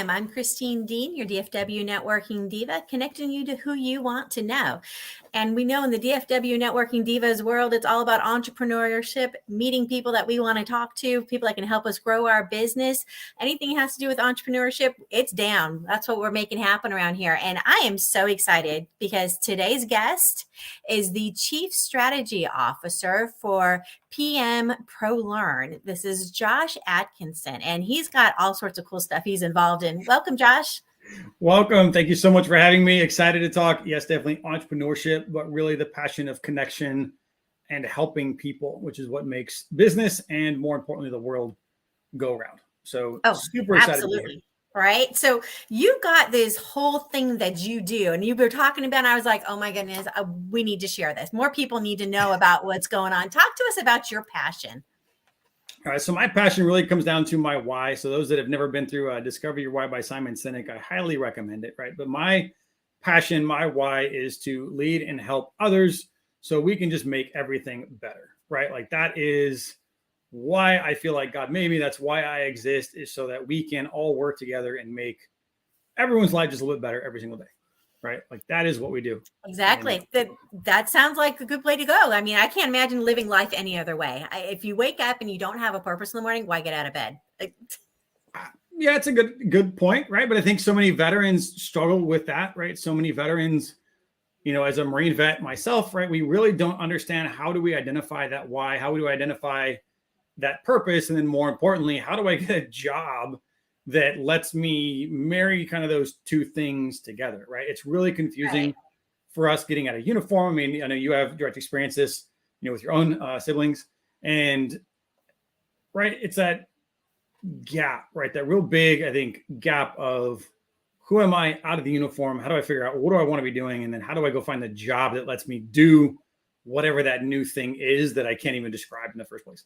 Welcome. I'm Christine Deane, your DFW Networking Diva, connecting you to who you want to know. And we know in the DFW Networking Divas world, it's all about entrepreneurship, meeting people that we want to talk to, people that can help us grow our business. Anything has to do with entrepreneurship, it's down. That's what we're making happen around here. And I am so excited because today's guest is the Chief Strategy Officer for PM-ProLearn. This is Josh Atkinson, and he's got all sorts of cool stuff he's involved in. Welcome, Josh. Welcome. Thank you so much for having me. Excited to talk. Yes, definitely entrepreneurship, but really the passion of connection and helping people, which is what makes business and more importantly, the world go around. So super excited. Absolutely. Right. So you got this whole thing that you do and you were talking about, and I was like, oh my goodness, we need to share this. More people need to know about what's going on. Talk to us about your passion. All right. So my passion really comes down to my why. So those that have never been through Discover Your Why by Simon Sinek, I highly recommend it. Right. But my passion, my why is to lead and help others so we can just make everything better. Right. Like that is why I feel like God made me. That's why I exist, is so that we can all work together and make everyone's life just a little bit better every single day. Right. Like that is what we do. Exactly. That sounds like a good way to go. I mean, I can't imagine living life any other way. If you wake up and you don't have a purpose in the morning, why get out of bed? Yeah, it's a good point. Right. But I think so many veterans struggle with that. Right. So many veterans, you know, as a Marine vet myself, right, we really don't understand how do we identify that why? How do we identify that purpose? And then more importantly, how do I get a job that lets me marry kind of those two things together, right? It's really confusing for us getting out of uniform. I mean, I know you have direct experiences, you know, with your own siblings, and right, it's that gap, right? That real big, I think, gap of who am I out of the uniform? How do I figure out what do I want to be doing? And then how do I go find the job that lets me do whatever that new thing is that I can't even describe in the first place?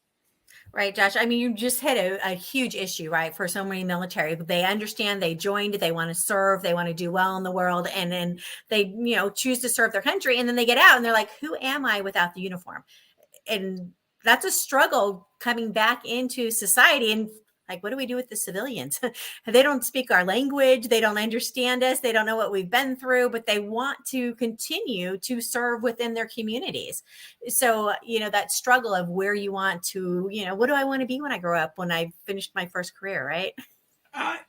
Right, Josh. I mean, you just hit a huge issue, right? For so many military, they understand, they joined, they want to serve, they want to do well in the world. And then they, you know, choose to serve their country. And then they get out and they're like, who am I without the uniform? And that's a struggle coming back into society. And like, what do we do with the civilians? They don't speak our language. They don't understand us. They don't know what we've been through, but they want to continue to serve within their communities. So, you know, that struggle of where you want to, you know, what do I want to be when I grow up, when I finished my first career, right?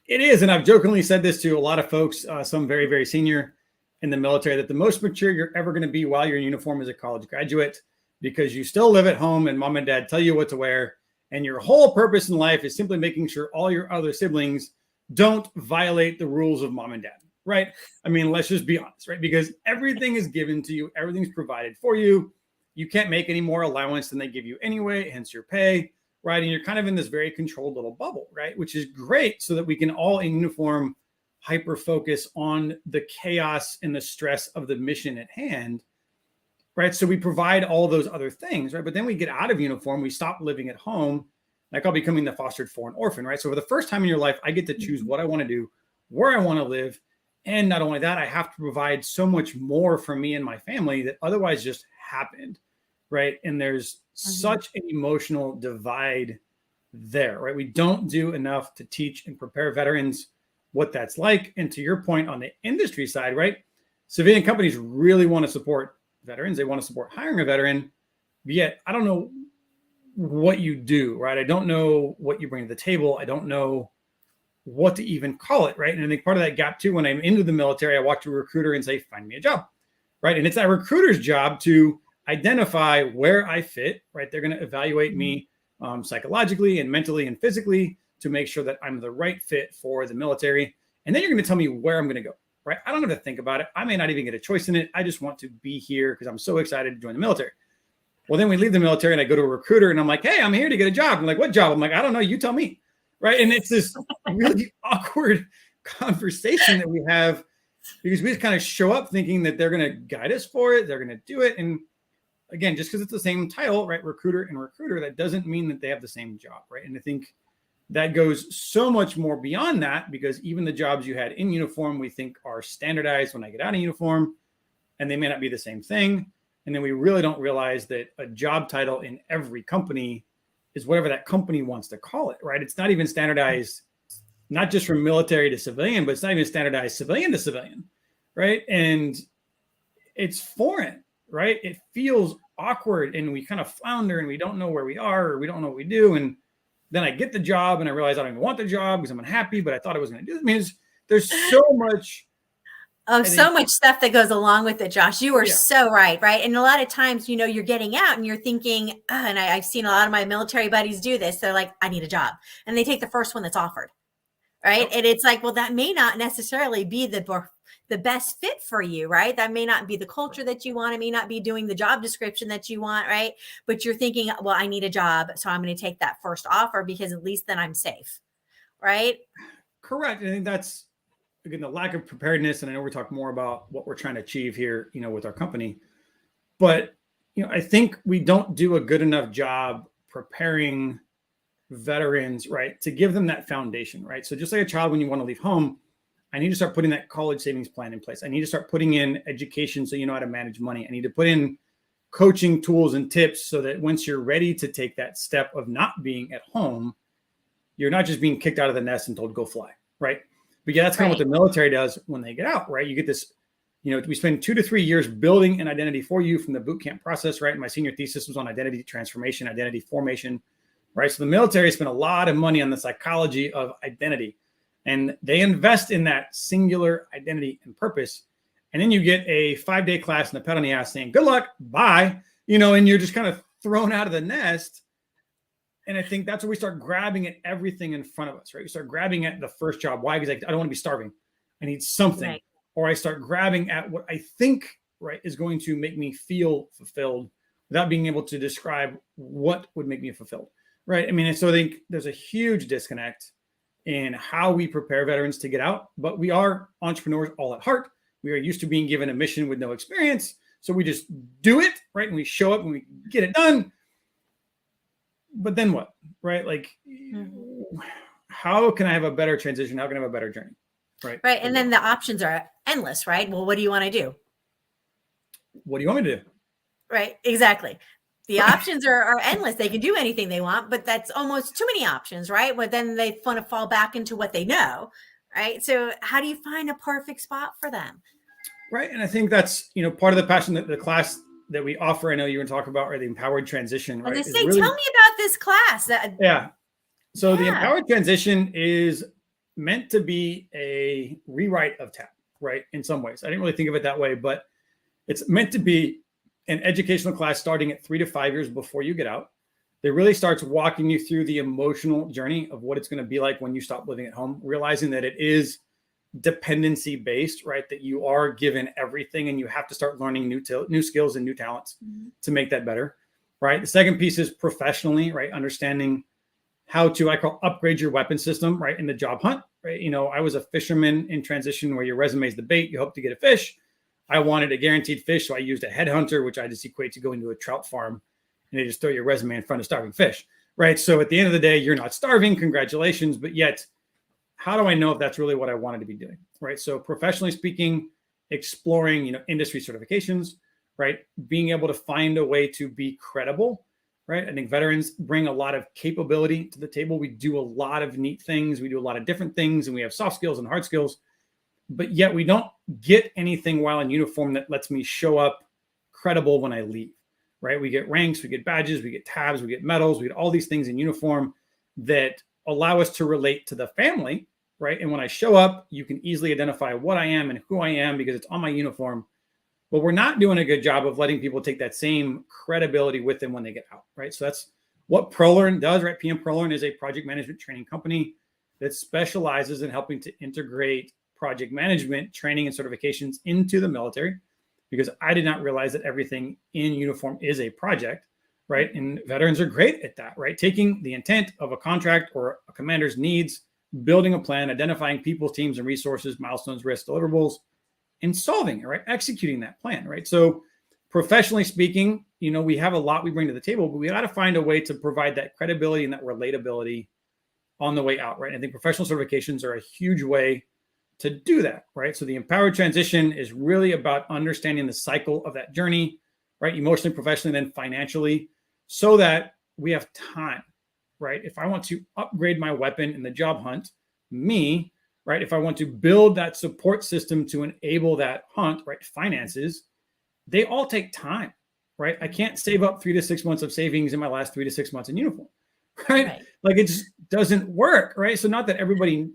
It is. And I've jokingly said this to a lot of folks, some very, very senior in the military, that the most mature you're ever going to be while you're in uniform is a college graduate, because you still live at home and mom and dad tell you what to wear. And your whole purpose in life is simply making sure all your other siblings don't violate the rules of mom and dad, right? I mean, let's just be honest, right? Because everything is given to you. Everything's provided for you. You can't make any more allowance than they give you anyway, hence your pay, right? And you're kind of in this very controlled little bubble, right? Which is great so that we can all in uniform hyper-focus on the chaos and the stress of the mission at hand, right? So we provide all those other things, right? But then we get out of uniform, we stop living at home. I call becoming the fostered foreign orphan, right? So for the first time in your life, I get to choose what I want to do, where I want to live. And not only that, I have to provide so much more for me and my family that otherwise just happened, right? And there's such an emotional divide there, right? We don't do enough to teach and prepare veterans what that's like. And to your point on the industry side, right? Civilian companies really want to support veterans. They want to support hiring a veteran, but yet I don't know what you do, right? I don't know what you bring to the table. I don't know what to even call it, right? And I think part of that gap too, when I'm into the military, I walk to a recruiter and say, find me a job, right? And it's that recruiter's job to identify where I fit, right? They're going to evaluate me psychologically and mentally and physically to make sure that I'm the right fit for the military. And then you're going to tell me where I'm going to go. Right? I don't have to think about it. I may not even get a choice in it. I just want to be here because I'm so excited to join the military. Well, then we leave the military and I go to a recruiter and I'm like, hey, I'm here to get a job. I'm like, what job? I'm like, I don't know. You tell me. Right. And it's this really awkward conversation that we have because we just kind of show up thinking that they're going to guide us for it. They're going to do it. And again, just because it's the same title, right? Recruiter and recruiter, that doesn't mean that they have the same job. Right. And I think that goes so much more beyond that, because even the jobs you had in uniform, we think are standardized when I get out of uniform, and they may not be the same thing. And then we really don't realize that a job title in every company is whatever that company wants to call it, right? It's not even standardized not just from military to civilian, but it's not even standardized civilian to civilian, right? And it's foreign, right? It feels awkward and we kind of flounder and we don't know where we are or we don't know what we do. And then I get the job and I realize I don't even want the job because I'm unhappy, but I thought I was going to do it. I mean, there's so much. Oh, so much stuff that goes along with it, Josh. You are so right. And a lot of times, you're getting out and you're thinking, and I've seen a lot of my military buddies do this. They're like, I need a job. And they take the first one that's offered. Right. And it's like, well, that may not necessarily be the best fit for you. Right. That may not be the culture that you want. It may not be doing the job description that you want. Right. But you're thinking, well, I need a job. So I'm going to take that first offer because at least then I'm safe. Right. Correct. I think that's, again, the lack of preparedness. And I know we're talking more about what we're trying to achieve here, with our company. But, I think we don't do a good enough job preparing veterans, right, to give them that foundation, right? So just like a child, when you want to leave home, I need to start putting that college savings plan in place. I need to start putting in education so you know how to manage money. I need to put in coaching tools and tips so that once you're ready to take that step of not being at home, you're not just being kicked out of the nest and told go fly, right? But yeah, that's kind of what the military does when they get out, right? You get this, we spend 2 to 3 years building an identity for you from the boot camp process, right? My senior thesis was on identity transformation, identity formation, right? So the military spent a lot of money on the psychology of identity, and they invest in that singular identity and purpose. And then you get a 5-day class and a pat on the ass saying, good luck, bye, and you're just kind of thrown out of the nest. And I think that's where we start grabbing at everything in front of us, right? We start grabbing at the first job. Why? Because I don't want to be starving. I need something. Right. Or I start grabbing at what I think, right, is going to make me feel fulfilled without being able to describe what would make me fulfilled, right? I mean, so I think there's a huge disconnect in how we prepare veterans to get out. But we are entrepreneurs all at heart. We are used to being given a mission with no experience. So we just do it, right? And we show up and we get it done. But then what, right? Like, how can I have a better transition? How can I have a better journey? Right. Right. And then the options are endless, right? Well, what do you want to do? What do you want me to do? Right. Exactly. The options are endless. They can do anything they want, but that's almost too many options, right? But then they want to fall back into what they know, right? So how do you find a perfect spot for them? Right. And I think that's, part of the passion that the class that we offer, I know you were talking about, or the empowered transition, right? I was going to say, tell me about this class. So the empowered transition is meant to be a rewrite of TAP, right? In some ways, I didn't really think of it that way, but it's meant to be an educational class starting at 3 to 5 years before you get out. That really starts walking you through the emotional journey of what it's going to be like when you stop living at home, realizing that it is dependency based, right? That you are given everything and you have to start learning new skills and new talents to make that better, right? The second piece is professionally, right? Understanding how to, I call, upgrade your weapon system, right? In the job hunt, right? I was a fisherman in transition where your resume is the bait, you hope to get a fish. I wanted a guaranteed fish, so I used a headhunter, which I just equate to going to a trout farm and they just throw your resume in front of starving fish, right? So at the end of the day, you're not starving, congratulations, but yet, how do I know if that's really what I wanted to be doing, right? So professionally speaking, exploring, industry certifications, right? Being able to find a way to be credible, right? I think veterans bring a lot of capability to the table. We do a lot of neat things. We do a lot of different things, and we have soft skills and hard skills, but yet we don't get anything while in uniform that lets me show up credible when I leave, right? We get ranks, we get badges, we get tabs, we get medals, we get all these things in uniform that allow us to relate to the family, right? And when I show up, you can easily identify what I am and who I am because it's on my uniform. But we're not doing a good job of letting people take that same credibility with them when they get out, right? So that's what ProLearn does, right? PM-ProLearn is a project management training company that specializes in helping to integrate project management training and certifications into the military, because I did not realize that everything in uniform is a project, right? And veterans are great at that, right? Taking the intent of a contract or a commander's needs, building a plan, identifying people, teams, and resources, milestones, risks, deliverables, and solving it, right? Executing that plan, right? So professionally speaking, we have a lot we bring to the table, but we got to find a way to provide that credibility and that relatability on the way out, right? I think professional certifications are a huge way to do that, right? So the empowered transition is really about understanding the cycle of that journey, right? Emotionally, professionally, then financially, so that we have time, right? If I want to upgrade my weapon in the job hunt, me, right? If I want to build that support system to enable that hunt, right? Finances, they all take time, right? I can't save up 3 to 6 months of savings in my last 3 to 6 months in uniform, right? Like it just doesn't work, right? So not that everybody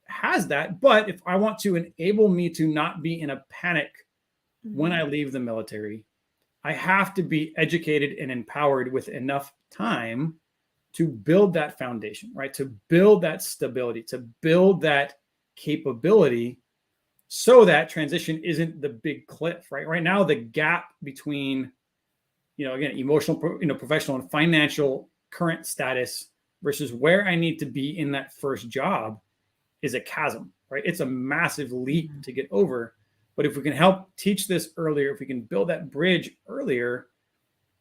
has that, but if I want to enable me to not be in a panic when I leave the military, I have to be educated and empowered with enough time to build that foundation, right? To build that stability, to build that capability so that transition isn't the big cliff, right? Right now, the gap between, again, emotional, professional and financial current status versus where I need to be in that first job is a chasm, right? It's a massive leap to get over. But if we can help teach this earlier, if we can build that bridge earlier,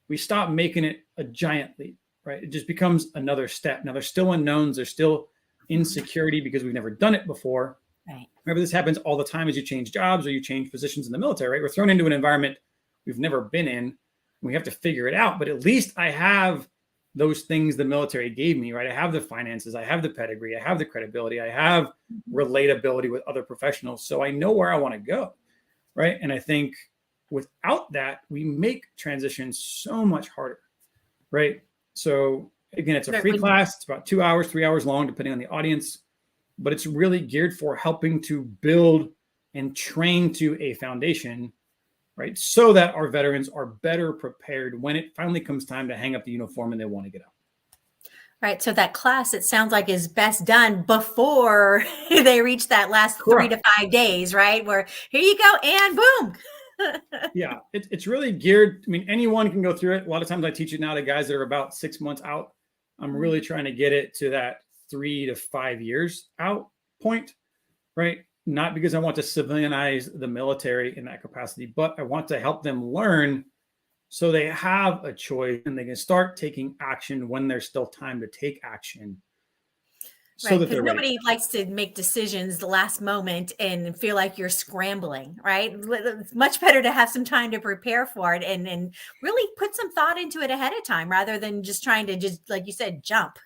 we stop making it a giant leap, right? It just becomes another step. Now, there's still unknowns. There's still insecurity because we've never done it before. Right. Remember, this happens all the time as you change jobs or you change positions in the military, right? We're thrown into an environment we've never been in. We have to figure it out. But at least I have those things the military gave me, right? I have the finances, I have the pedigree, I have the credibility, I have relatability with other professionals. So I know where I want to go, right? And I think without that, we make transitions so much harder, right? So again, it's a free class. It's about 2 hours, 3 hours long, depending on the audience, but it's really geared for helping to build and train to a foundation, right? So that our veterans are better prepared when it finally comes time to hang up the uniform and they want to get out. Right. So that class, it sounds like, is best done before they reach that last 3 to 5 days, right? Where here you go and boom. Yeah, it's really geared. I mean, anyone can go through it. A lot of times I teach it now to guys that are about 6 months out. I'm really trying to get it to that 3 to 5 years out point, right? Not because I want to civilianize the military in that capacity, but I want to help them learn so they have a choice and they can start taking action when there's still time to take action. So right, because nobody likes to make decisions the last moment and feel like you're scrambling, right? It's much better to have some time to prepare for it and really put some thought into it ahead of time rather than just trying to just, like you said, jump.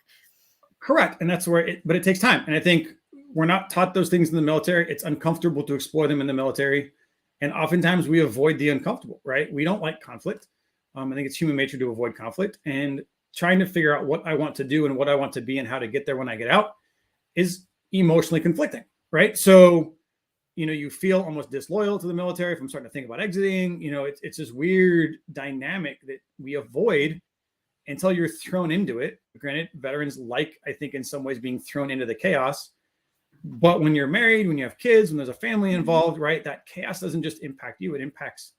Correct. And that's where but it takes time. And I think we're not taught those things in the military. It's uncomfortable to explore them in the military. And oftentimes we avoid the uncomfortable, right? We don't like conflict. I think it's human nature to avoid conflict, and trying to figure out what I want to do and what I want to be and how to get there when I get out is emotionally conflicting, right? So, you feel almost disloyal to the military from starting to think about exiting. It's this weird dynamic that we avoid until you're thrown into it. Granted, veterans I think in some ways being thrown into the chaos. But when you're married, when you have kids, when there's a family involved, right, that chaos doesn't just impact you, it impacts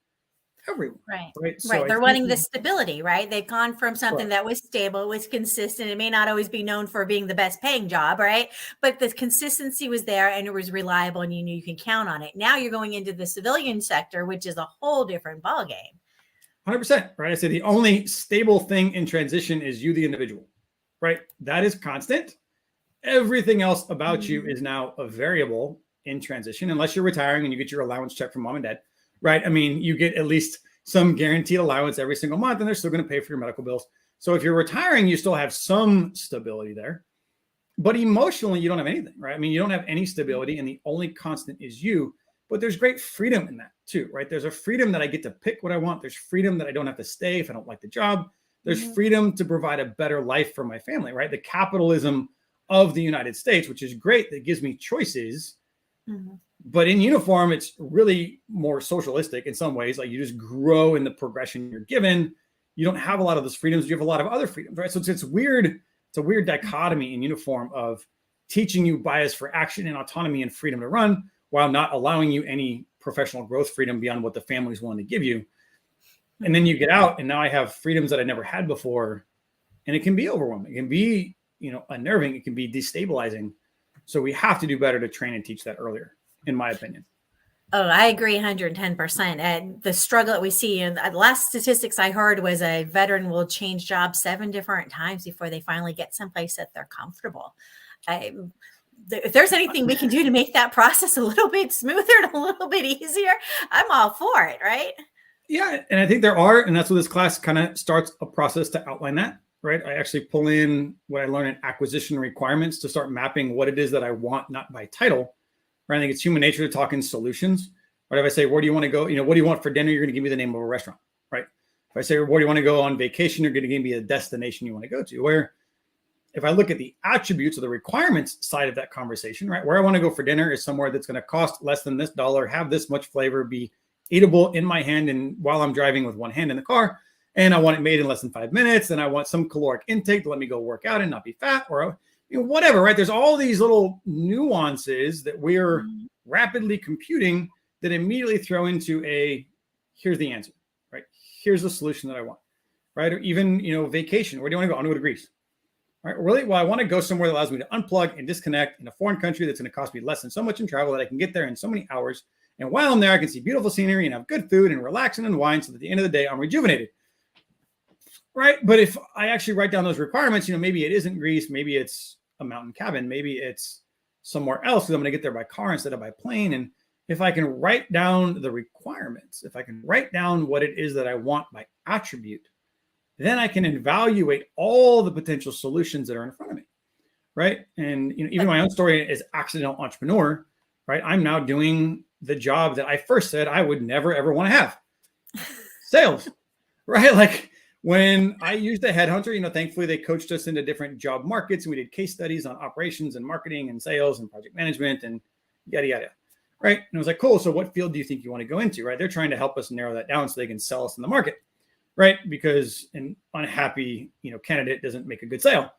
everyone. Right. So they're wanting the stability, right? They've gone from something that was stable, was consistent. It may not always be known for being the best paying job, right? But the consistency was there and it was reliable and you knew you can count on it. Now you're going into the civilian sector, which is a whole different ballgame. 100%, right? I say the only stable thing in transition is you, the individual, right? That is constant. Everything else about you is now a variable in transition, unless you're retiring and you get your allowance check from mom and dad, right? I mean, you get at least some guaranteed allowance every single month, and they're still going to pay for your medical bills. So if you're retiring, you still have some stability there. But emotionally, you don't have anything, right? I mean, you don't have any stability, and the only constant is you. But there's great freedom in that too, right? There's a freedom that I get to pick what I want. There's freedom that I don't have to stay if I don't like the job. There's freedom to provide a better life for my family, right? The capitalism of the United States, which is great, that gives me choices. But in uniform, it's really more socialistic in some ways. Like you just grow in the progression you're given. You don't have a lot of those freedoms. You have a lot of other freedoms, right? So it's weird. It's a weird dichotomy in uniform of teaching you bias for action and autonomy and freedom to run while not allowing you any professional growth freedom beyond what the family's willing to give you. And then you get out and now I have freedoms that I never had before. And it can be overwhelming. It can be, unnerving. It can be destabilizing. So we have to do better to train and teach that earlier, in my opinion. Oh, I agree 110%. And the struggle that we see, and the last statistics I heard was a veteran will change jobs 7 different times before they finally get someplace that they're comfortable. If there's anything we can do to make that process a little bit smoother and a little bit easier, I'm all for it, right? Yeah, and I think there are, and that's what this class kind of starts a process to outline that, right? I actually pull in what I learned in acquisition requirements to start mapping what it is that I want, not by title. Right? I think it's human nature to talk in solutions. Right? If I say, where do you want to go? What do you want for dinner? You're going to give me the name of a restaurant, right? If I say, where do you want to go on vacation? You're going to give me a destination you want to go to. Where if I look at the attributes of the requirements side of that conversation, right? Where I want to go for dinner is somewhere that's going to cost less than this dollar, have this much flavor, be eatable in my hand and while I'm driving with one hand in the car. And I want it made in less than 5 minutes. And I want some caloric intake to let me go work out and not be fat or whatever, right? There's all these little nuances that we're rapidly computing that immediately throw into here's the answer, right? Here's the solution that I want, right? Or even, vacation. Where do you want to go? I want to go to Greece. Right? Really? Well, I want to go somewhere that allows me to unplug and disconnect in a foreign country that's going to cost me less than so much in travel that I can get there in so many hours. And while I'm there, I can see beautiful scenery and have good food and relax and unwind so that at the end of the day, I'm rejuvenated. Right? But if I actually write down those requirements, maybe it isn't Greece, maybe it's a mountain cabin, maybe it's somewhere else because I'm going to get there by car instead of by plane. And if I can write down the requirements, if I can write down what it is that I want by attribute, then I can evaluate all the potential solutions that are in front of me, right? And even my own story as accidental entrepreneur, right? I'm now doing the job that I first said I would never, ever want to have. Sales, right? Like when I used a headhunter, thankfully they coached us into different job markets and we did case studies on operations and marketing and sales and project management and yada, yada, right? And I was like, cool. So what field do you think you want to go into, right? They're trying to help us narrow that down so they can sell us in the market. Right? Because an unhappy, candidate doesn't make a good sale.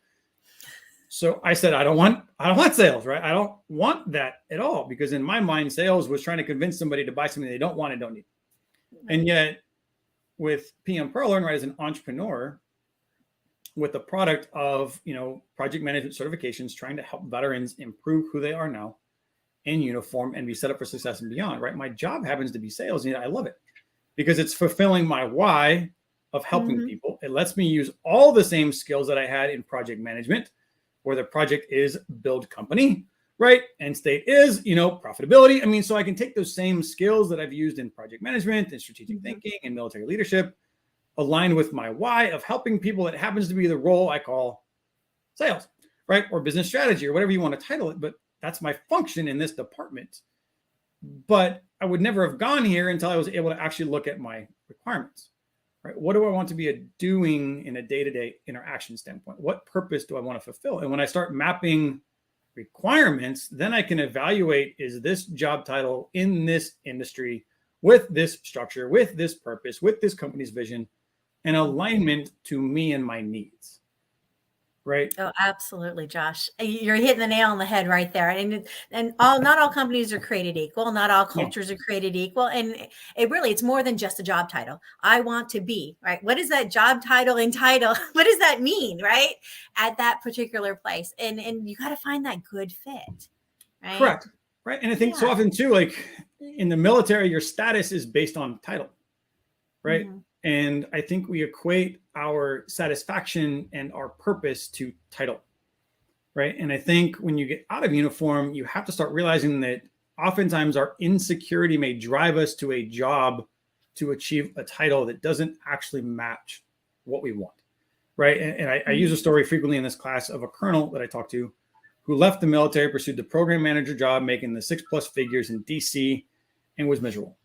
So I said, I don't want sales, right? I don't want that at all because in my mind, sales was trying to convince somebody to buy something they don't want and don't need. And yet with PM-ProLearn, right, as an entrepreneur with the product of, project management certifications, trying to help veterans improve who they are now in uniform and be set up for success and beyond, right? My job happens to be sales and I love it because it's fulfilling my why of helping people. It lets me use all the same skills that I had in project management, where the project is build company, right? And state is, profitability. So I can take those same skills that I've used in project management and strategic thinking and military leadership, aligned with my why of helping people. That happens to be the role I call sales, right? Or business strategy or whatever you want to title it. But that's my function in this department. But I would never have gone here until I was able to actually look at my requirements. Right? What do I want to be doing in a day-to-day interaction standpoint? What purpose do I want to fulfill? And when I start mapping requirements, then I can evaluate, is this job title in this industry with this structure, with this purpose, with this company's vision, and alignment to me and my needs. Right. Oh, absolutely, Josh. You're hitting the nail on the head right there. And not all companies are created equal. Not all cultures are created equal. And it's more than just a job title. I want to be, right? What is that job title entitle? What does that mean, right? At that particular place. And you got to find that good fit, right? Correct. Right. And I think so often too, like in the military, your status is based on title, right? And I think we equate our satisfaction and our purpose to title, right? And I think when you get out of uniform, you have to start realizing that oftentimes our insecurity may drive us to a job to achieve a title that doesn't actually match what we want, right? And I use a story frequently in this class of a colonel that I talked to who left the military, pursued the program manager job, making the 6+ figures in DC, and was miserable.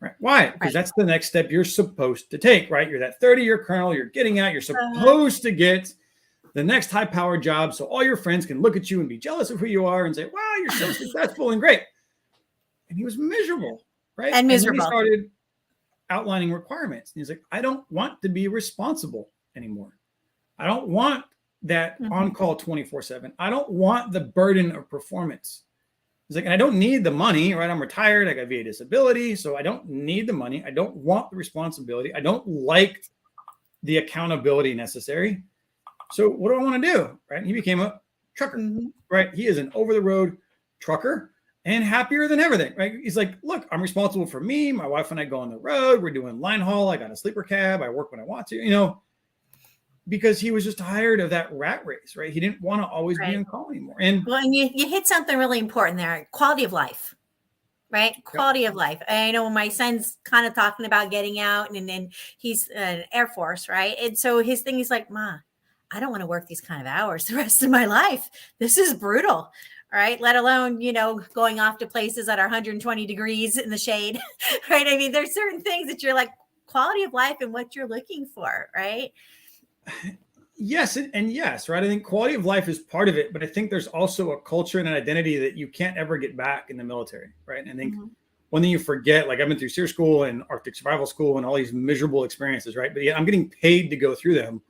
Right. Why? Because that's the next step you're supposed to take, right? You're that 30-year colonel, you're getting out, you're supposed to get the next high-powered job so all your friends can look at you and be jealous of who you are and say, wow, you're so successful and great. And he was miserable, right? And miserable. And then he started outlining requirements. And he's like, I don't want to be responsible anymore. I don't want that on-call 24/7. I don't want the burden of performance. He's like, and I don't need the money, right? I'm retired. I got VA disability. So I don't need the money. I don't want the responsibility. I don't like the accountability necessary. So what do I want to do? Right. And he became a trucker, right? He is an over-the-road trucker and happier than everything, right? He's like, look, I'm responsible for me. My wife and I go on the road. We're doing line haul. I got a sleeper cab. I work when I want to, because he was just tired of that rat race, right? He didn't want to always be on call anymore. And you hit something really important there. Quality of life, right? Quality of life. I know my son's kind of talking about getting out and then he's an Air Force, right? And so his thing is like, Ma, I don't want to work these kind of hours the rest of my life. This is brutal. All right. Let alone, going off to places that are 120 degrees in the shade. Right. I mean, there's certain things that you're like quality of life and what you're looking for. Right. Yes. And yes, right. I think quality of life is part of it, but I think there's also a culture and an identity that you can't ever get back in the military. Right. And I think one thing you forget, like I've been through SEER school and Arctic survival school and all these miserable experiences. Right. But yet I'm getting paid to go through them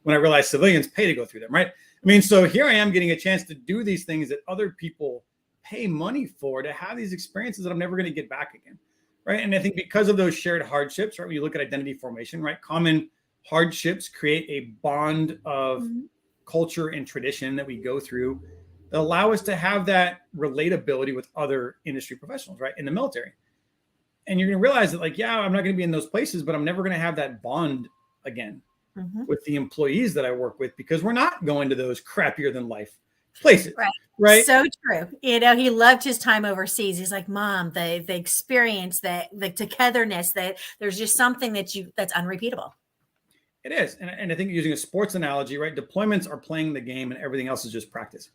when I realize civilians pay to go through them. Right. I mean, so here I am getting a chance to do these things that other people pay money for, to have these experiences that I'm never going to get back again. Right. And I think because of those shared hardships, right, when you look at identity formation, right, common hardships create a bond of culture and tradition that we go through that allow us to have that relatability with other industry professionals, right, in the military. And you're going to realize that, like, yeah, I'm not going to be in those places, but I'm never going to have that bond again with the employees that I work with, because we're not going to those crappier than life places. Right. So true. He loved his time overseas. He's like, Mom, the experience, the togetherness, that there's just something that's unrepeatable. It is. And I think using a sports analogy, right, deployments are playing the game and everything else is just practice.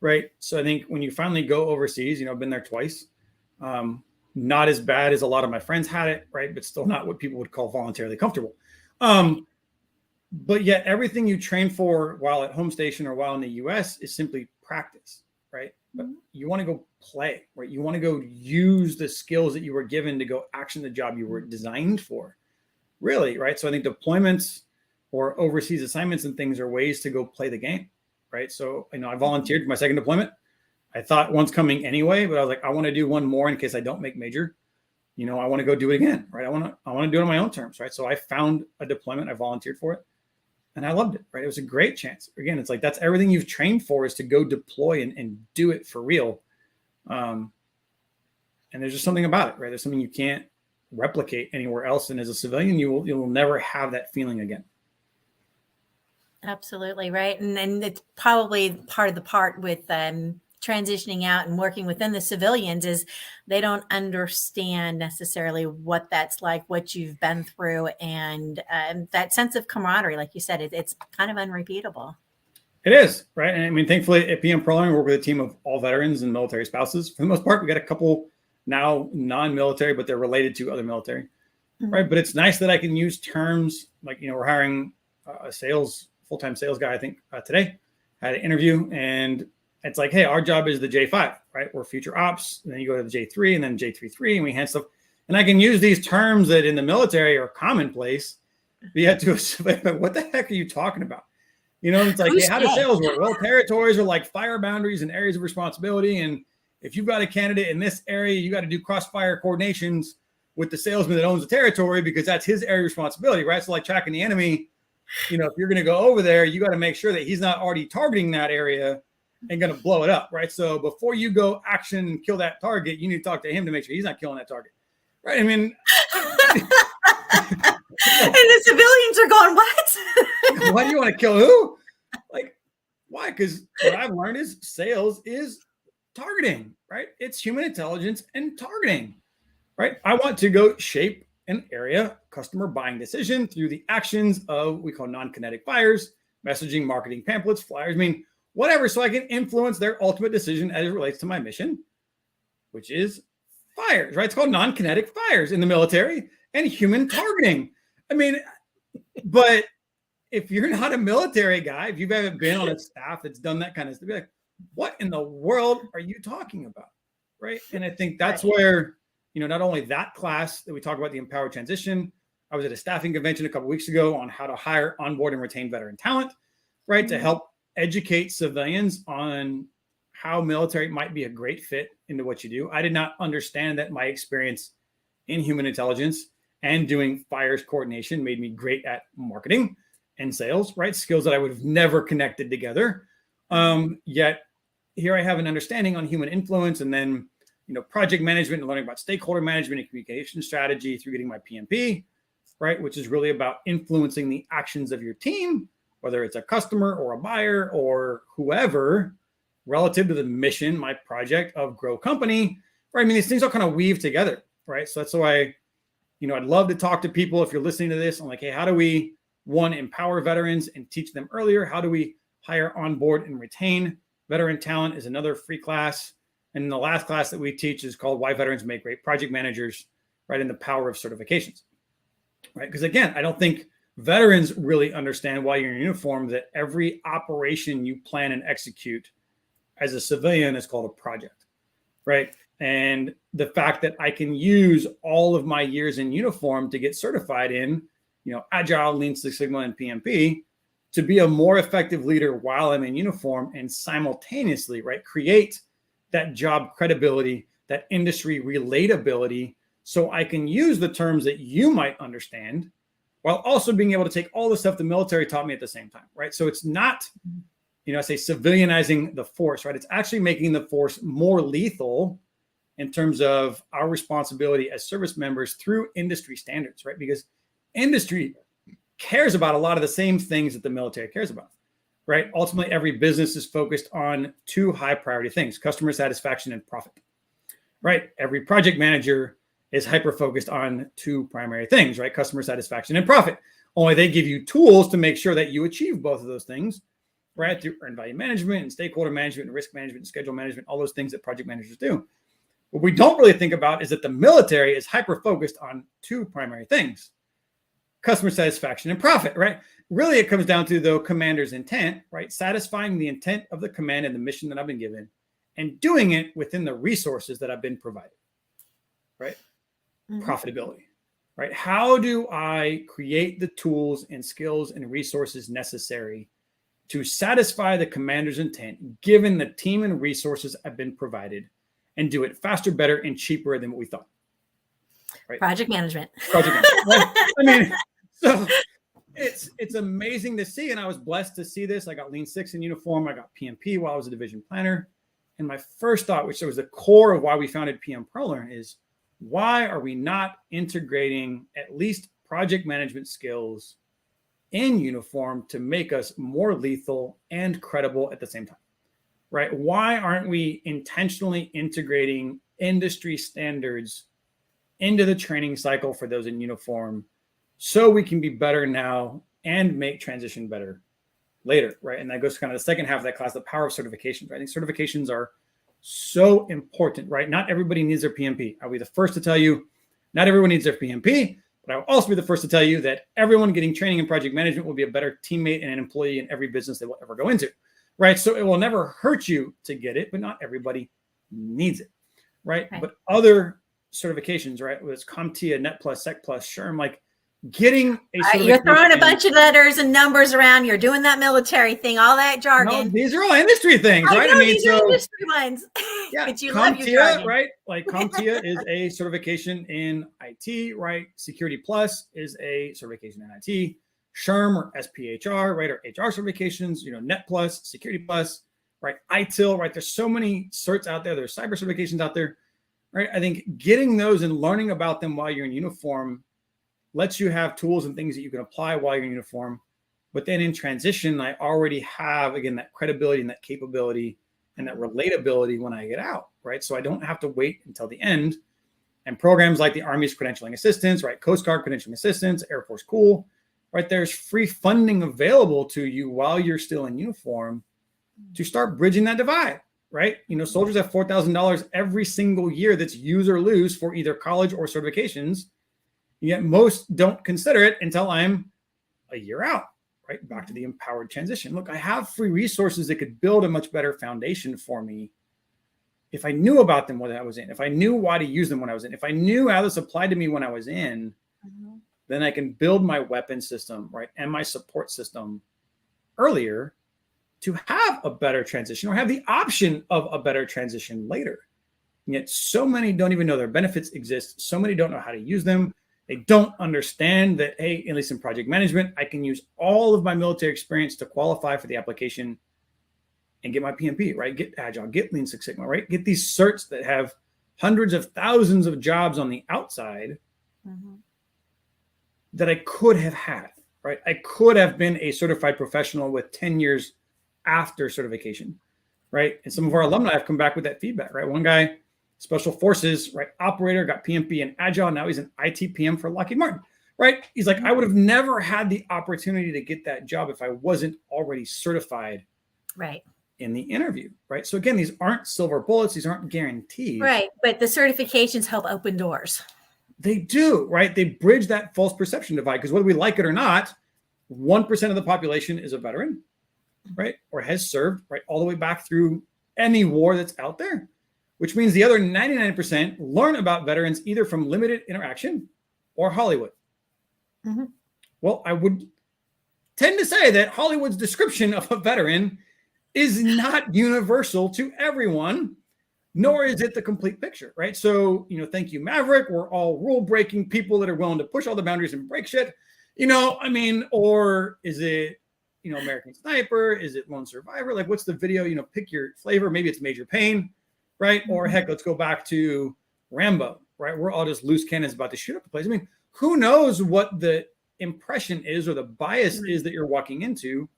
Right. So I think when you finally go overseas, I've been there twice. Not as bad as a lot of my friends had it, right, but still not what people would call voluntarily comfortable. But yet everything you train for while at home station or while in the US is simply practice, right? But you want to go play, right? You want to go use the skills that you were given to go action the job you were designed for, really, right? So I think deployments or overseas assignments and things are ways to go play the game, right? So, I volunteered for my second deployment. I thought one's coming anyway, but I was like, I want to do one more in case I don't make major. I want to go do it again, right? I want to do it on my own terms, right? So I found a deployment, I volunteered for it, and I loved it, right? It was a great chance. Again, it's like, that's everything you've trained for, is to go deploy and do it for real. And there's just something about it, right? There's something you can't replicate anywhere else. And as a civilian, you'll never have that feeling again. Absolutely. Right. And it's probably part with transitioning out and working within the civilians is they don't understand necessarily what that's like, what you've been through, and that sense of camaraderie, like you said, it's kind of unrepeatable. It is, right? And I mean, thankfully at PM-ProLearn, we work with a team of all veterans and military spouses. For the most part, we got a couple now non-military, but they're related to other military, right? But it's nice that I can use terms like, we're hiring a full-time sales guy, I think today. Had an interview, and it's like, hey, our job is the J5, right? We're future ops. And then you go to the J3 and then J33, and we hand stuff. And I can use these terms that in the military are commonplace. But yet what the heck are you talking about? It's like, hey, how does sales work? Well, territories are like fire boundaries and areas of responsibility. And if you've got a candidate in this area, you got to do cross-fire coordinations with the salesman that owns the territory, because that's his area of responsibility, right? So like tracking the enemy, if you're going to go over there, you got to make sure that he's not already targeting that area and going to blow it up, right? So before you go action and kill that target, you need to talk to him to make sure he's not killing that target, right? I mean, and the civilians are going, what? Why do you want to kill who? Like, why? Because what I've learned is sales is targeting, right? It's human intelligence and targeting, right? I want to go shape an area customer buying decision through the actions of we call non-kinetic fires, messaging, marketing, pamphlets, flyers, whatever, so I can influence their ultimate decision as it relates to my mission, which is fires, right? It's called non-kinetic fires in the military and human targeting. But if you're not a military guy, if you haven't been on a staff that's done that kind of stuff, be like, what in the world are you talking about, right? And I think that's where, not only that class that we talk about, the empowered transition, I was at a staffing convention a couple of weeks ago on how to hire, onboard, and retain veteran talent, right? To help educate civilians on how military might be a great fit into what you do. I did not understand that my experience in human intelligence and doing fires coordination made me great at marketing and sales, right? Skills that I would have never connected together. Yet here I have an understanding on human influence, and then, project management and learning about stakeholder management and communication strategy through getting my PMP, right? Which is really about influencing the actions of your team, whether it's a customer or a buyer or whoever, relative to the mission, my project of grow company, right? These things all kind of weave together, right? So that's why, I'd love to talk to people. If you're listening to this, I'm like, hey, how do we one, empower veterans and teach them earlier. How do we hire, onboard, and retain veteran talent is another free class. And the last class that we teach is called Why Veterans Make Great Project Managers, right? And the power of certifications, right? Because again, I don't think veterans really understand while you're in uniform that every operation you plan and execute as a civilian is called a project, right? And the fact that I can use all of my years in uniform to get certified in, Agile, Lean Six Sigma, and PMP to be a more effective leader while I'm in uniform and simultaneously, right, create that job credibility, that industry relatability, so I can use the terms that you might understand while also being able to take all the stuff the military taught me at the same time, right? So it's not, I say civilianizing the force, right? It's actually making the force more lethal in terms of our responsibility as service members through industry standards, right? Because industry cares about a lot of the same things that the military cares about, right? Ultimately, every business is focused on two high priority things: customer satisfaction and profit, right? Every project manager is hyper-focused on two primary things, right? Customer satisfaction and profit. Only they give you tools to make sure that you achieve both of those things, right? Through earned value management and stakeholder management and risk management and schedule management, all those things that project managers do. What we don't really think about is that the military is hyper-focused on two primary things: customer satisfaction and profit, right? Really, it comes down to the commander's intent, right? Satisfying the intent of the command and the mission that I've been given and doing it within the resources that I've been provided, right? Mm-hmm. Profitability, right? How do I create the tools and skills and resources necessary to satisfy the commander's intent, given the team and resources I've been provided, and do it faster, better, and cheaper than what we thought? Right? Project management. Right? I mean, so it's amazing to see. And I was blessed to see this. I got Lean Six in uniform. I got PMP while I was a division planner. And my first thought, which was the core of why we founded PM-ProLearn, is why are we not integrating at least project management skills in uniform to make us more lethal and credible at the same time, right? Why aren't we intentionally integrating industry standards into the training cycle for those in uniform so we can be better now and make transition better later, right? And that goes to kind of the second half of that class, the power of certifications, right? I think certifications are so important, right? Not everybody needs their PMP. I'll be the first to tell you, not everyone needs their PMP, but I will also be the first to tell you that everyone getting training in project management will be a better teammate and an employee in every business they will ever go into, right? So it will never hurt you to get it, but not everybody needs it, right? But other certifications, right? Whether it's CompTIA, Net Plus, Sec Plus, SHRM, like getting a you're throwing a bunch of letters and numbers around. You're doing that military thing, all that jargon. No, these are all industry things, right? I mean, these are industry ones. Yeah, but you CompTIA, love your jargon, right? Like CompTIA is a certification in IT, right? Security Plus is a certification in IT. SHRM or SPHR, right? Or HR certifications, Net Plus, Security Plus, right? ITIL, right? There's so many certs out there. There's cyber certifications out there, right? I think getting those and learning about them while you're in uniform lets you have tools and things that you can apply while you're in uniform. But then in transition, I already have, again, that credibility and that capability and that relatability when I get out, right? So I don't have to wait until the end. And programs like the Army's Credentialing Assistance, right? Coast Guard Credentialing Assistance, Air Force Cool, right? There's free funding available to you while you're still in uniform to start bridging that divide, right? Soldiers have $4,000 every single year that's use or lose for either college or certifications. Yet most don't consider it until I'm a year out, right? Back to the empowered transition. Look, I have free resources that could build a much better foundation for me if I knew about them when I was in, if I knew why to use them when I was in, if I knew how this applied to me when I was in, then I can build my weapon system, right? And my support system earlier to have a better transition or have the option of a better transition later. And yet so many don't even know their benefits exist. So many don't know how to use them. They don't understand that, hey, at least in project management, I can use all of my military experience to qualify for the application and get my PMP, right? Get Agile, get Lean Six Sigma, right? Get these certs that have hundreds of thousands of jobs on the outside that I could have had, right? I could have been a certified professional with 10 years after certification, right? And some of our alumni have come back with that feedback, right? One guy, Special Forces, right? Operator, got PMP and Agile. Now he's an IT PM for Lockheed Martin, right? He's like, I would have never had the opportunity to get that job if I wasn't already certified Right. in the interview, right? So again, these aren't silver bullets. These aren't guarantees. Right. But the certifications help open doors. They do, right? They bridge that false perception divide, because whether we like it or not, 1% of the population is a veteran, right? Or has served, right? All the way back through any war that's out there, which means the other 99% learn about veterans either from limited interaction or Hollywood. Mm-hmm. Well, I would tend to say that Hollywood's description of a veteran is not universal to everyone, nor is it the complete picture, right? So, thank you, Maverick. We're all rule-breaking people that are willing to push all the boundaries and break shit, or is it, American Sniper? Is it Lone Survivor? Like, what's the video? Pick your flavor. Maybe it's Major Payne, right? Or heck, let's go back to Rambo, right? We're all just loose cannons about to shoot up the place. I mean, who knows what the impression is or the bias is that you're walking into?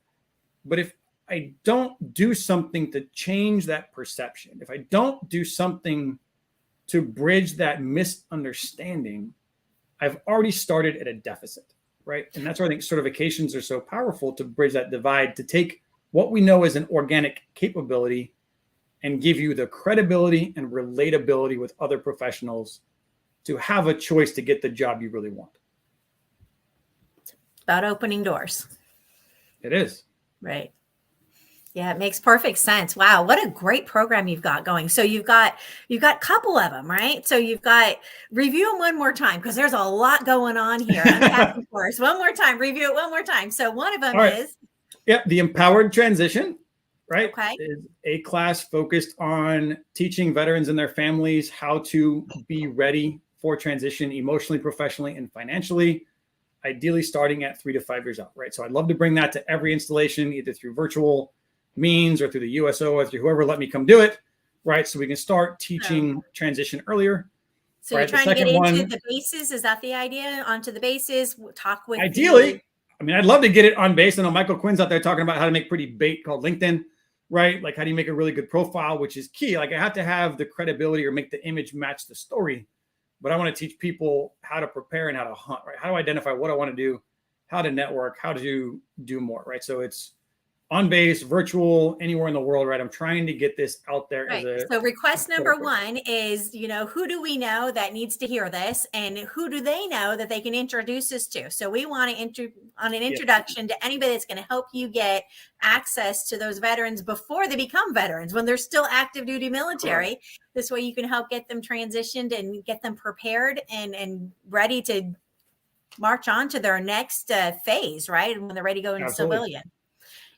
But if I don't do something to change that perception, if I don't do something to bridge that misunderstanding, I've already started at a deficit, right? And that's why I think certifications are so powerful, to bridge that divide, to take what we know as an organic capability and give you the credibility and relatability with other professionals to have a choice to get the job you really want. About opening doors. It is. Right. Yeah, it makes perfect sense. Wow, what a great program you've got going. So you've got a couple of them, right? So you've got, review them one more time, because there's a lot going on here. Unpacking course. One more time, review it one more time. So one of them is the Empowered Transition, right? Okay. Is a class focused on teaching veterans and their families how to be ready for transition emotionally, professionally, and financially, ideally starting at 3 to 5 years out, right? So I'd love to bring that to every installation, either through virtual means or through the USO or through whoever let me come do it, right? So we can start teaching transition earlier. So you're trying to get into the bases. Is that the idea? Onto the bases, talk with ideally. I'd love to get it on base. I know Michael Quinn's out there talking about how to make pretty bait called LinkedIn, right? Like, how do you make a really good profile, which is key. Like, I have to have the credibility or make the image match the story, but I want to teach people how to prepare and how to hunt, right? How to identify what I want to do, how to network, how to do more, right? So it's on base, virtual, anywhere in the world, right? I'm trying to get this out there. Right. So request number one is, who do we know that needs to hear this, and who do they know that they can introduce us to? So we want to on an introduction to anybody that's going to help you get access to those veterans before they become veterans, when they're still active duty military. Right. This way you can help get them transitioned and get them prepared and ready to march on to their next phase, right? When they're ready to go into civilian.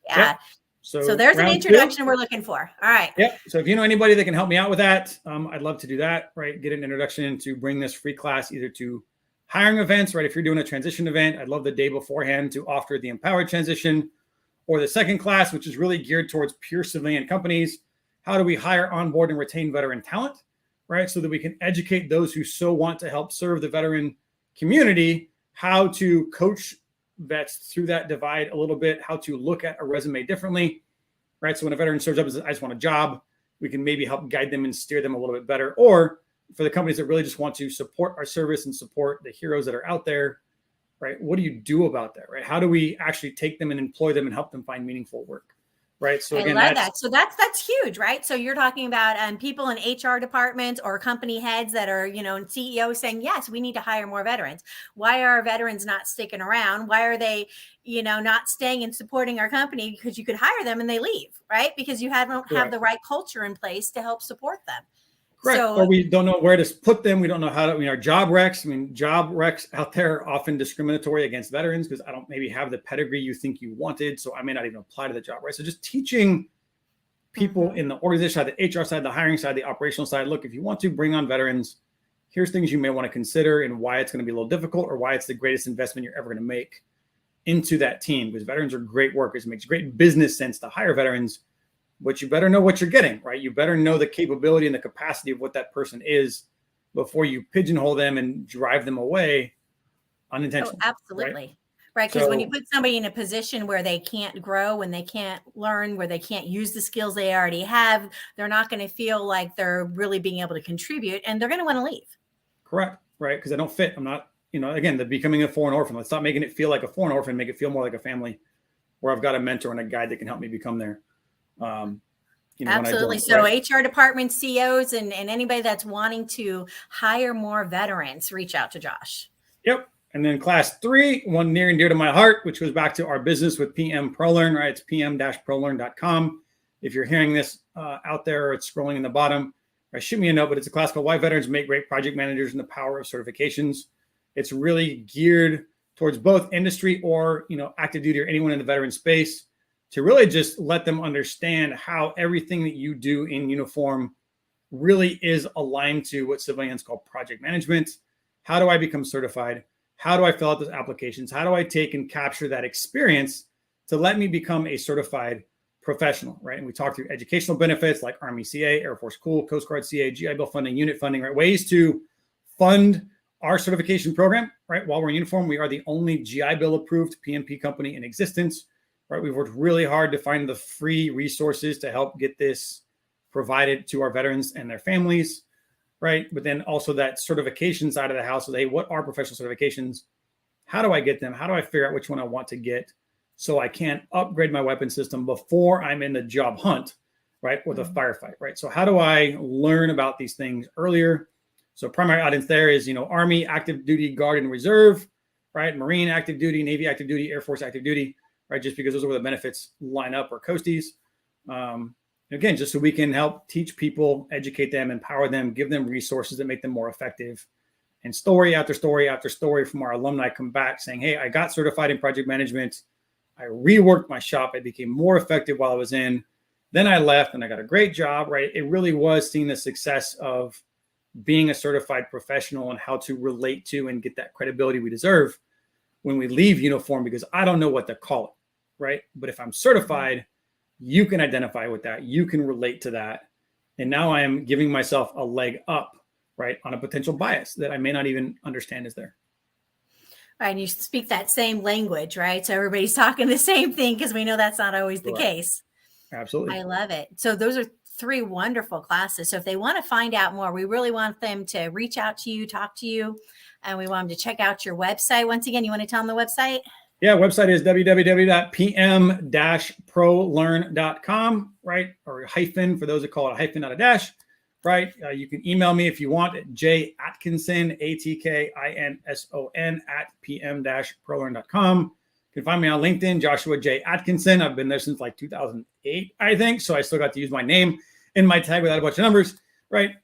Yeah. Yep. So there's an introduction we're looking for. All right. Yeah. So if you know anybody that can help me out with that, I'd love to do that, right? Get an introduction to bring this free class either to hiring events, right? If you're doing a transition event, I'd love the day beforehand to offer the Empowered Transition, or the second class, which is really geared towards pure civilian companies. How do we hire, onboard, and retain veteran talent, right? So that we can educate those who so want to help serve the veteran community, how to coach vets through that divide a little bit, how to look at a resume differently, right? So when a veteran serves up and says, I just want a job, we can maybe help guide them and steer them a little bit better. Or for the companies that really just want to support our service and support the heroes that are out there, right? What do you do about that, right? How do we actually take them and employ them and help them find meaningful work? Right. So again, I love that. So that's huge, right? So you're talking about people in HR departments or company heads that are, and CEOs saying, yes, we need to hire more veterans. Why are veterans not sticking around? Why are they, not staying and supporting our company? Because you could hire them and they leave, right? Because you don't have the right culture in place to help support them. Correct. So, or we don't know where to put them. We don't know how to, our job recs. Job recs out there are often discriminatory against veterans because I don't maybe have the pedigree you think you wanted. So I may not even apply to the job, right? So just teaching people in the organization side, the HR side, the hiring side, the operational side, look, if you want to bring on veterans, here's things you may want to consider and why it's going to be a little difficult or why it's the greatest investment you're ever going to make into that team, because veterans are great workers. It makes great business sense to hire veterans. But you better know what you're getting, right? You better know the capability and the capacity of what that person is before you pigeonhole them and drive them away unintentionally. Oh, absolutely. Right. Because when you put somebody in a position where they can't grow, when they can't learn, where they can't use the skills they already have, they're not going to feel like they're really being able to contribute, and they're going to want to leave. Correct. Right. Because I don't fit. I'm not again, the becoming a foreign orphan. Let's stop making it feel like a foreign orphan, make it feel more like a family where I've got a mentor and a guide that can help me become there. Absolutely. So HR department CEOs and anybody that's wanting to hire more veterans, reach out to Josh. Yep. And then class 3, one near and dear to my heart, which goes back to our business with PM-ProLearn, right? It's PM-ProLearn.com. If you're hearing this out there, or it's scrolling in the bottom, right, shoot me a note, but it's a class called Why Veterans Make Great Project Managers and the Power of Certifications. It's really geared towards both industry or, active duty or anyone in the veteran space, to really just let them understand how everything that you do in uniform really is aligned to what civilians call project management. How do I become certified? How do I fill out those applications? How do I take and capture that experience to let me become a certified professional, right? And we talk through educational benefits like Army CA, Air Force Cool, Coast Guard CA, GI Bill funding, unit funding, right? Ways to fund our certification program, right? While we're in uniform, we are the only GI Bill approved PMP company in existence. Right, we've worked really hard to find the free resources to help get this provided to our veterans and their families, right? But then also that certification side of the house. So, hey, what are professional certifications? How do I get them? How do I figure out which one I want to get so I can upgrade my weapon system before I'm in the job hunt, right? Or the firefight, right? So how do I learn about these things earlier? So primary audience there is, Army, active duty, Guard, and Reserve, right? Marine, active duty, Navy, active duty, Air Force, active duty, right? Just because those are where the benefits line up, or coasties. Again, just so we can help teach people, educate them, empower them, give them resources that make them more effective. And story after story after story from our alumni come back saying, hey, I got certified in project management. I reworked my shop. I became more effective while I was in. Then I left and I got a great job, right? It really was seeing the success of being a certified professional and how to relate to and get that credibility we deserve when we leave uniform, because I don't know what to call it. Right. But if I'm certified, you can identify with that. You can relate to that. And now I am giving myself a leg up, right, on a potential bias that I may not even understand is there. Right. And you speak that same language, right? So everybody's talking the same thing, because we know that's not always the case. Absolutely. I love it. So those are 3 wonderful classes. So if they want to find out more, we really want them to reach out to you, talk to you, and we want them to check out your website. Once again, you want to tell them the website? Yeah, website is www.pm-prolearn.com, right? Or hyphen, for those that call it a hyphen, not a dash, right? You can email me if you want at Atkinson, ATKINSON @pm-prolearn.com. You can find me on LinkedIn, Joshua J. Atkinson. I've been there since like 2008, I think. So I still got to use my name in my tag without a bunch of numbers, right?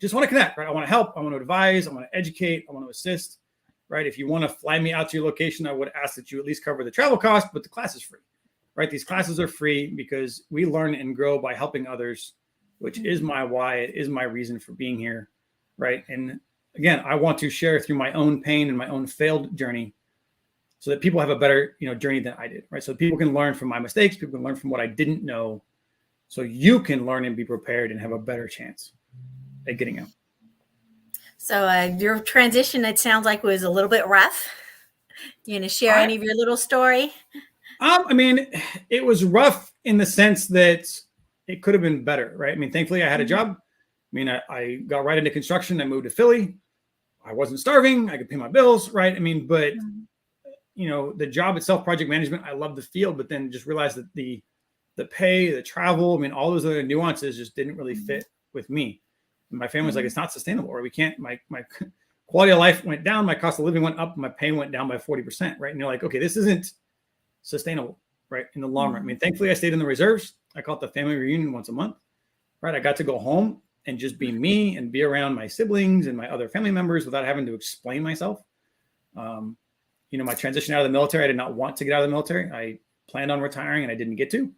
Just want to connect, right? I want to help. I want to advise. I want to educate. I want to assist. Right. If you want to fly me out to your location, I would ask that you at least cover the travel cost, but the class is free, right? These classes are free because we learn and grow by helping others, which is my why. It is my reason for being here. Right. And again, I want to share through my own pain and my own failed journey so that people have a better, journey than I did. Right. So people can learn from my mistakes. People can learn from what I didn't know. So you can learn and be prepared and have a better chance at getting out. So your transition, it sounds like, was a little bit rough. You want to share any of your little story? I mean, it was rough in the sense that it could have been better, right? I mean, thankfully I had a job. I mean, I got right into construction. I moved to Philly. I wasn't starving. I could pay my bills, right? I mean, but the job itself, project management, I love the field, but then just realized that the pay, the travel, I mean, all those other nuances just didn't really fit with me. My family's like, it's not sustainable, or we can't, my quality of life went down, my cost of living went up, my pay went down by 40%, right? And you're like, okay, this isn't sustainable, right? In the long run. I mean, thankfully I stayed in the reserves. I call it the family reunion once a month, right? I got to go home and just be me and be around my siblings and my other family members without having to explain myself. My transition out of the military, I did not want to get out of the military. I planned on retiring and I didn't get to.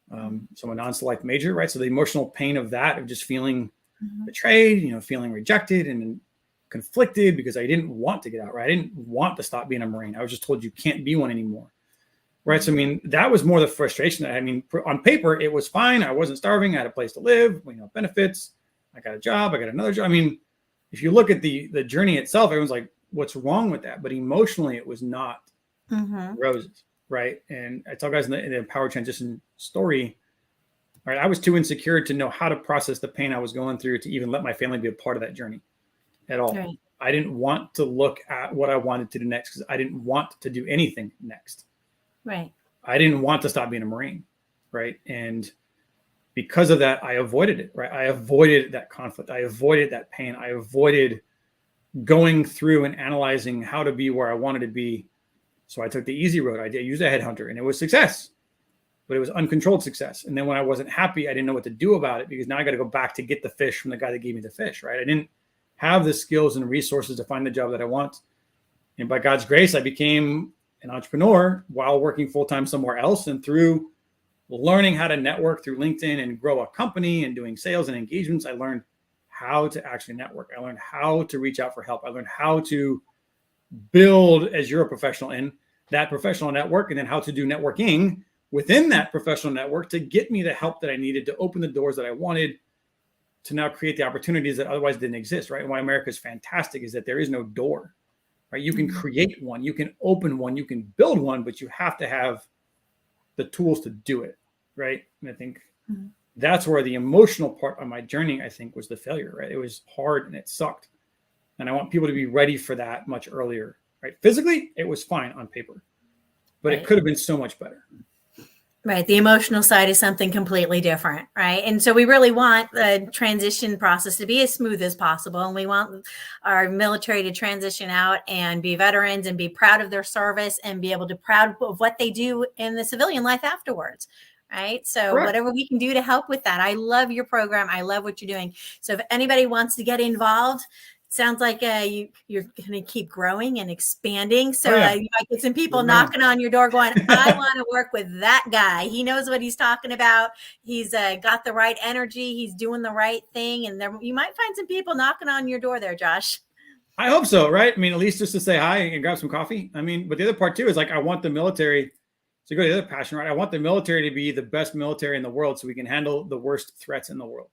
So I'm a non-select major, right? So the emotional pain of that, of just feeling betrayed, feeling rejected and conflicted because I didn't want to get out, right? I didn't want to stop being a Marine. I was just told you can't be one anymore, right? So, I mean, that was more the frustration that, on paper, it was fine. I wasn't starving. I had a place to live, benefits. I got a job. I got another job. I mean, if you look at the journey itself, everyone's like, what's wrong with that? But emotionally, it was not roses, right? And I tell guys in the Power Transition story, right, I was too insecure to know how to process the pain I was going through to even let my family be a part of that journey at all. Right. I didn't want to look at what I wanted to do next because I didn't want to do anything next. Right. I didn't want to stop being a Marine. Right. And because of that, I avoided it. Right. I avoided that conflict. I avoided that pain. I avoided going through and analyzing how to be where I wanted to be. So I took the easy road. I used a headhunter, and it was success, but it was uncontrolled success. And then when I wasn't happy, I didn't know what to do about it because now I got to go back to get the fish from the guy that gave me the fish. Right. I didn't have the skills and resources to find the job that I want. And by God's grace, I became an entrepreneur while working full-time somewhere else. And through learning how to network through LinkedIn and grow a company and doing sales and engagements, I learned how to actually network. I learned how to reach out for help. I learned how to build, as you're a professional in that professional network, and then how to do networking within that professional network to get me the help that I needed to open the doors that I wanted to now create the opportunities that otherwise didn't exist, right? And why America is fantastic is that there is no door, right? You can create one, you can open one, you can build one, but you have to have the tools to do it, right? And I think that's where the emotional part of my journey, I think, was the failure, right? It was hard and it sucked. And I want people to be ready for that much earlier, right? Physically, it was fine on paper, but it could have been so much better. Right. The emotional side is something completely different. Right. And so we really want the transition process to be as smooth as possible. And we want our military to transition out and be veterans and be proud of their service and be able to proud of what they do in the civilian life afterwards. Right. So Correct. Whatever we can do to help with that. I love your program. I love what you're doing. So if anybody wants to get involved, sounds like you're going to keep growing and expanding. So you might get some people knocking on your door going, I want to work with that guy. He knows what he's talking about. He's got the right energy. He's doing the right thing. And you might find some people knocking on your door there, Josh. I hope so, right? I mean, at least just to say hi and grab some coffee. I mean, but the other part too is like, I want the military to go to the other passion, right? I want the military to be the best military in the world so we can handle the worst threats in the world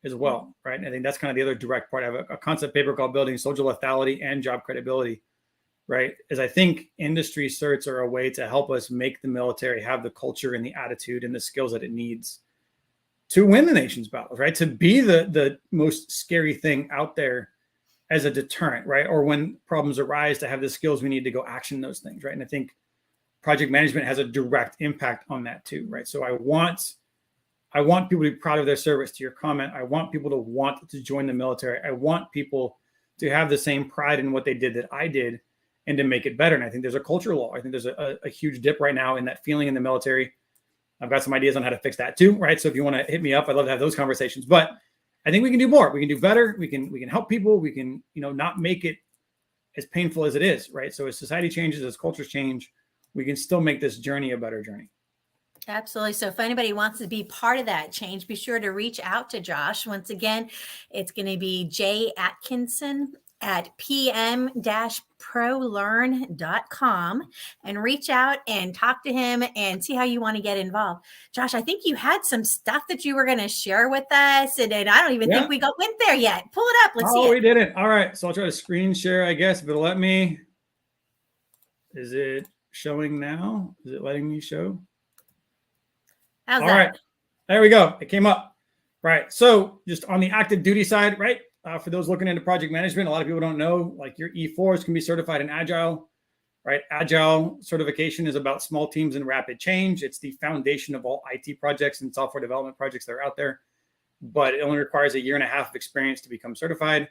as well, right? And I think that's kind of the other direct part. I have a concept paper called Building Soldier Lethality and Job Credibility, right? Is I think industry certs are a way to help us make the military have the culture and the attitude and the skills that it needs to win the nation's battles, right? To be the most scary thing out there as a deterrent, right? Or when problems arise, to have the skills we need to go action those things, right? And I think project management has a direct impact on that too, right? So I want people to be proud of their service. To your comment, I want people to want to join the military. I want people to have the same pride in what they did that I did and to make it better. And I think there's a culture law. I think there's a huge dip right now in that feeling in the military. I've got some ideas on how to fix that too, right? So if you want to hit me up, I'd love to have those conversations. But I think we can do more. We can do better. We can help people. We can, not make it as painful as it is, right? So as society changes, as cultures change, we can still make this journey a better journey. Absolutely. So if anybody wants to be part of that change, be sure to reach out to Josh. Once again, it's going to be J. Atkinson at PM-ProLearn.com and reach out and talk to him and see how you want to get involved. Josh, I think you had some stuff that you were going to share with us, and I don't even think we went there yet. Pull it up. Let's see it. We didn't. All right. So I'll try to screen share, I guess, but let me. Is it showing now? Is it letting me show? How's All that? right. There we go. It came up. Right. So just on the active duty side, right? For those looking into project management, a lot of people don't know, like your E4s can be certified in Agile, right? Agile certification is about small teams and rapid change. It's the foundation of all IT projects and software development projects that are out there, but it only requires 1.5 years of experience to become certified.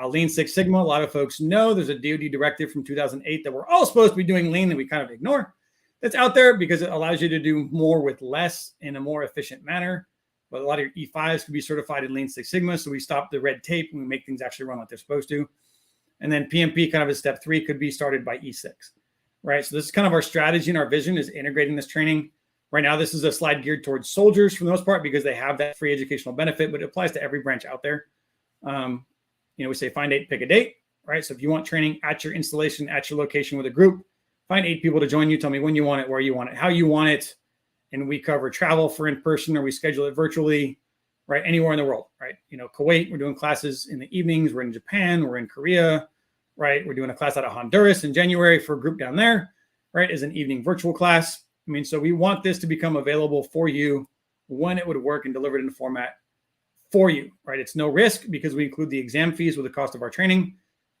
Lean Six Sigma, a lot of folks know there's a DoD directive from 2008 that we're all supposed to be doing lean that we kind of ignore. That's out there because it allows you to do more with less in a more efficient manner. But a lot of your E5s can be certified in Lean Six Sigma. So we stop the red tape and we make things actually run like they're supposed to. And then PMP kind of as step 3 could be started by E6, right? So this is kind of our strategy and our vision is integrating this training. Right now, this is a slide geared towards soldiers for the most part because they have that free educational benefit, but it applies to every branch out there. We say find 8, pick a date, right? So if you want training at your installation, at your location with a group, find 8 people to join you. Tell me when you want it, where you want it, how you want it. And we cover travel for in-person or we schedule it virtually, right? Anywhere in the world, right? Kuwait, we're doing classes in the evenings. We're in Japan, we're in Korea, right? We're doing a class out of Honduras in January for a group down there, right? As an evening virtual class. So we want this to become available for you when it would work and delivered in the format for you, right? It's no risk because we include the exam fees with the cost of our training.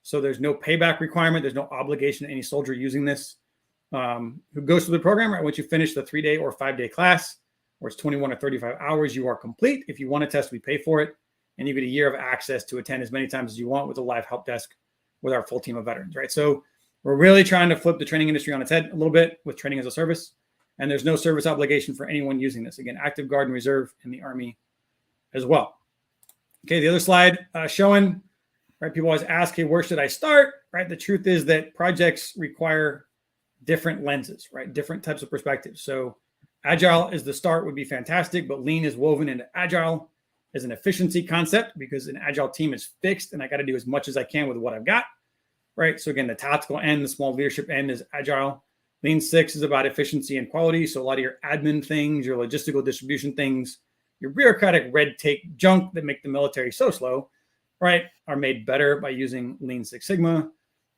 So there's no payback requirement. There's no obligation to any soldier using this who goes through the program. Right, once you finish the 3-day or 5-day class, where it's 21 or 35 hours, you are complete. If you want to test, we pay for it. And you get a year of access to attend as many times as you want with a live help desk with our full team of veterans, right? So we're really trying to flip the training industry on its head a little bit with training as a service. And there's no service obligation for anyone using this. Again, active guard and reserve in the Army as well. Okay, the other slide showing, right? People always ask, hey, where should I start? Right? The truth is that projects require different lenses, right? Different types of perspectives. So agile is the start, would be fantastic, but lean is woven into agile as an efficiency concept because an agile team is fixed and I got to do as much as I can with what I've got, right? So again, the tactical end, the small leadership end is agile. Lean 6 is about efficiency and quality. So a lot of your admin things, your logistical distribution things, your bureaucratic red tape junk that make the military so slow, right, are made better by using Lean Six Sigma.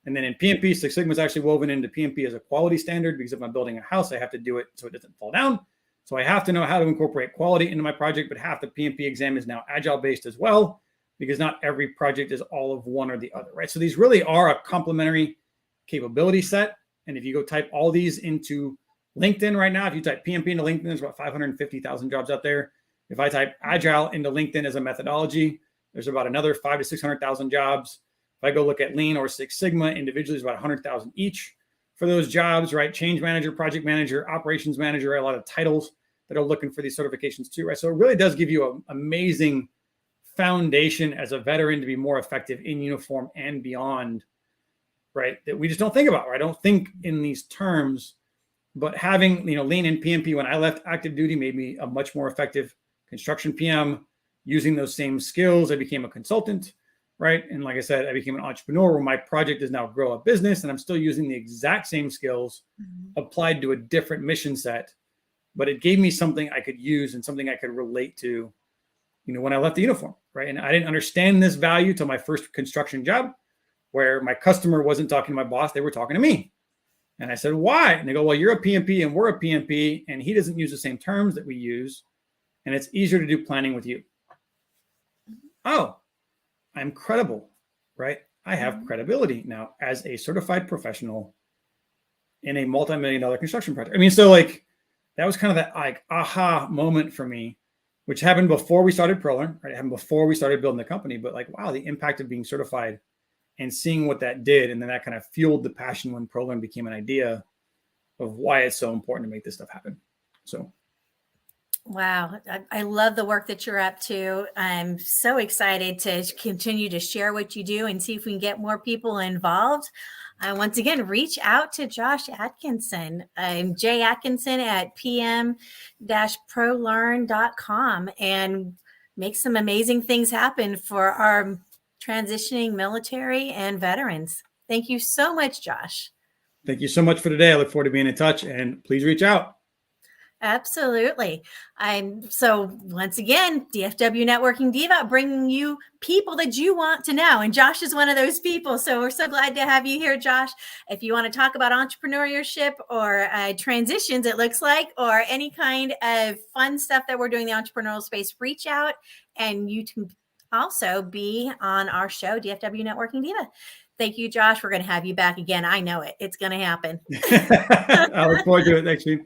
And then in PMP, Six Sigma is actually woven into PMP as a quality standard because if I'm building a house, I have to do it so it doesn't fall down. So I have to know how to incorporate quality into my project, but half the PMP exam is now agile based as well, because not every project is all of one or the other, right? So these really are a complementary capability set. And if you go type all these into LinkedIn right now, if you type PMP into LinkedIn, there's about 550,000 jobs out there. If I type agile into LinkedIn as a methodology, there's about another 500,000 to 600,000 jobs. If I go look at Lean or Six Sigma individually, it's about 100,000 each for those jobs, right? Change manager, project manager, operations manager, right? A lot of titles that are looking for these certifications too, right? So it really does give you an amazing foundation as a veteran to be more effective in uniform and beyond, right? That we just don't think about, right? I don't think in these terms, but having, Lean and PMP when I left active duty made me a much more effective construction PM. Using those same skills, I became a consultant, right? And like I said, I became an entrepreneur where my project is now grow a business and I'm still using the exact same skills applied to a different mission set, but it gave me something I could use and something I could relate to, when I left the uniform, right? And I didn't understand this value till my first construction job where my customer wasn't talking to my boss, they were talking to me. And I said, why? And they go, well, you're a PMP and we're a PMP and he doesn't use the same terms that we use. And it's easier to do planning with you. Oh, I'm credible, right? I have credibility now as a certified professional in a multi-million-dollar construction project. I mean, so that was kind of that aha moment for me, which happened before we started ProLearn, right? It happened before we started building the company, but wow, the impact of being certified and seeing what that did. And then that kind of fueled the passion when ProLearn became an idea of why it's so important to make this stuff happen. So. Wow. I love the work that you're up to. I'm so excited to continue to share what you do and see if we can get more people involved. Once again, reach out to Josh Atkinson. I'm Jay Atkinson at PM-ProLearn.com and make some amazing things happen for our transitioning military and veterans. Thank you so much, Josh. Thank you so much for today. I look forward to being in touch and please reach out. Absolutely. So once again, DFW Networking Diva, bringing you people that you want to know. And Josh is one of those people. So we're so glad to have you here, Josh. If you want to talk about entrepreneurship or transitions, it looks like, or any kind of fun stuff that we're doing in the entrepreneurial space, reach out and you can also be on our show, DFW Networking Diva. Thank you, Josh. We're going to have you back again. I know it. It's going to happen. I look forward to it. Thanks, Deane.